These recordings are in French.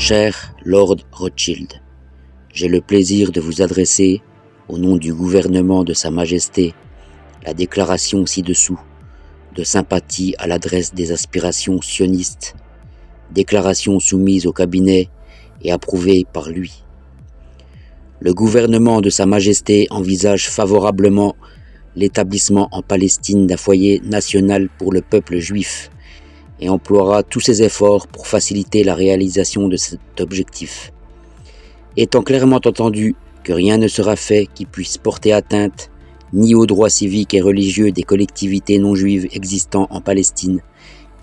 Cher Lord Rothschild, j'ai le plaisir de vous adresser, au nom du gouvernement de Sa Majesté, la déclaration ci-dessous de sympathie à l'adresse des aspirations sionistes, déclaration soumise au cabinet et approuvée par lui. Le gouvernement de Sa Majesté envisage favorablement l'établissement en Palestine d'un foyer national pour le peuple juif et emploiera tous ses efforts pour faciliter la réalisation de cet objectif. Étant clairement entendu que rien ne sera fait qui puisse porter atteinte ni aux droits civiques et religieux des collectivités non juives existant en Palestine,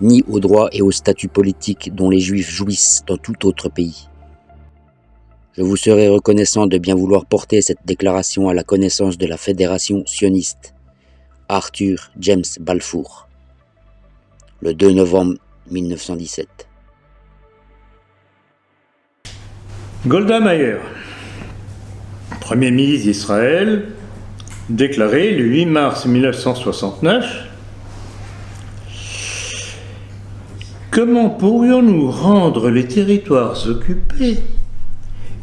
ni aux droits et au statut politique dont les juifs jouissent dans tout autre pays. Je vous serai reconnaissant de bien vouloir porter cette déclaration à la connaissance de la Fédération sioniste. Arthur James Balfour, le 2 novembre 1917. Golda Meir, Premier ministre d'Israël, déclaré le 8 mars 1969 « Comment pourrions-nous rendre les territoires occupés ?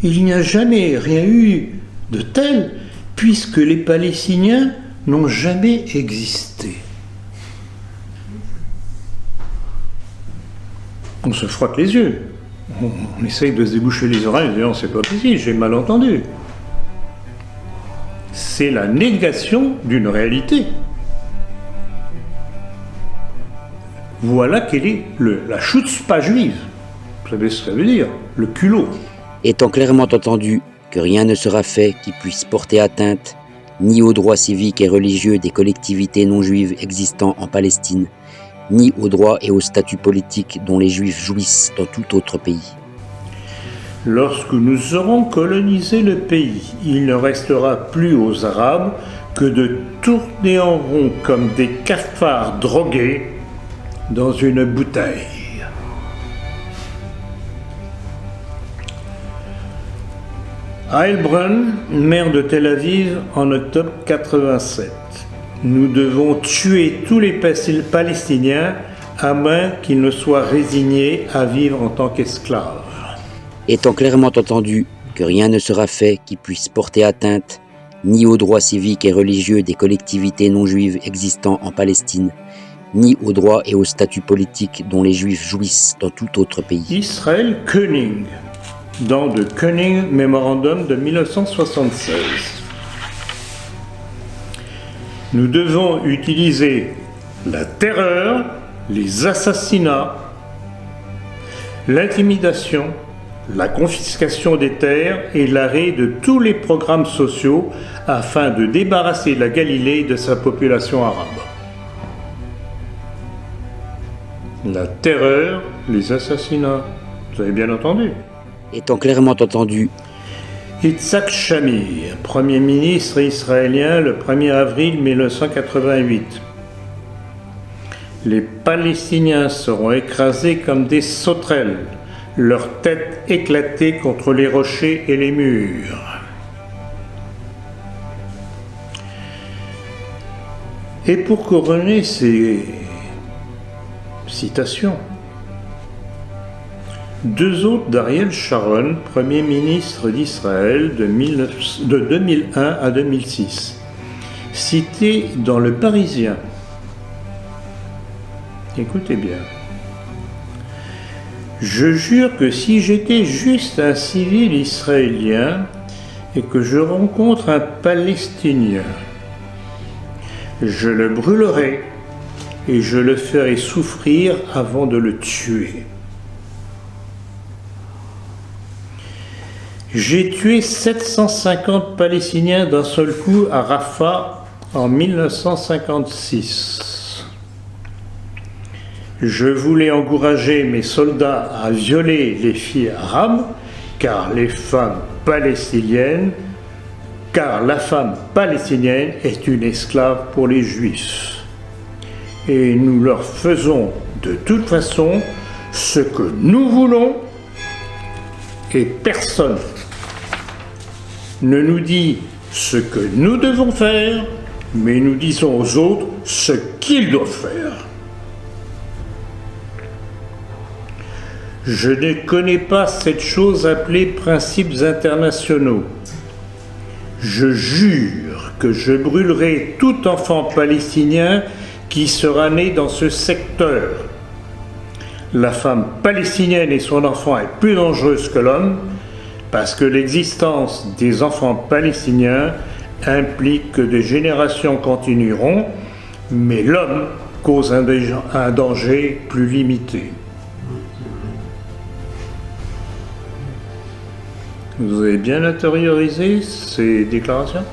Il n'y a jamais rien eu de tel, puisque les Palestiniens n'ont jamais existé. » On se frotte les yeux. On essaye de se déboucher les oreilles en disant « c'est pas possible, j'ai mal entendu ». C'est la négation d'une réalité. Voilà quelle est la chutzpah juive. Vous savez ce que ça veut dire, le culot. Étant clairement entendu que rien ne sera fait qui puisse porter atteinte ni aux droits civiques et religieux des collectivités non juives existant en Palestine, ni aux droits et au statut politique dont les juifs jouissent dans tout autre pays. Lorsque nous aurons colonisé le pays, il ne restera plus aux Arabes que de tourner en rond comme des cafards drogués dans une bouteille. Heilbronn, maire de Tel Aviv, en octobre 87. Nous devons tuer tous les Palestiniens à moins qu'ils ne soient résignés à vivre en tant qu'esclaves. Étant clairement entendu que rien ne sera fait qui puisse porter atteinte ni aux droits civiques et religieux des collectivités non juives existant en Palestine, ni aux droits et au statut politique dont les juifs jouissent dans tout autre pays. Israël Koenig, dans le Koenig Memorandum de 1976. Nous devons utiliser la terreur, les assassinats, l'intimidation, la confiscation des terres et l'arrêt de tous les programmes sociaux afin de débarrasser la Galilée de sa population arabe. La terreur, les assassinats, vous avez bien entendu. Étant clairement entendu, Yitzhak Shamir, Premier ministre israélien le 1er avril 1988. Les Palestiniens seront écrasés comme des sauterelles, leurs têtes éclatées contre les rochers et les murs. Et pour couronner ces citations, deux autres d'Ariel Sharon, Premier ministre d'Israël de 2001 à 2006, cités dans Le Parisien. Écoutez bien. Je jure que si j'étais juste un civil israélien et que je rencontre un Palestinien, je le brûlerai et je le ferai souffrir avant de le tuer. J'ai tué 750 Palestiniens d'un seul coup à Rafah en 1956. Je voulais encourager mes soldats à violer les filles arabes, car la femme palestinienne est une esclave pour les Juifs. Et nous leur faisons de toute façon ce que nous voulons et personne ne nous dit ce que nous devons faire, mais nous disons aux autres ce qu'ils doivent faire. Je ne connais pas cette chose appelée principes internationaux. Je jure que je brûlerai tout enfant palestinien qui sera né dans ce secteur. La femme palestinienne et son enfant est plus dangereuse que l'homme parce que l'existence des enfants palestiniens implique que des générations continueront, mais l'homme cause un danger plus limité. Vous avez bien intériorisé ces déclarations ?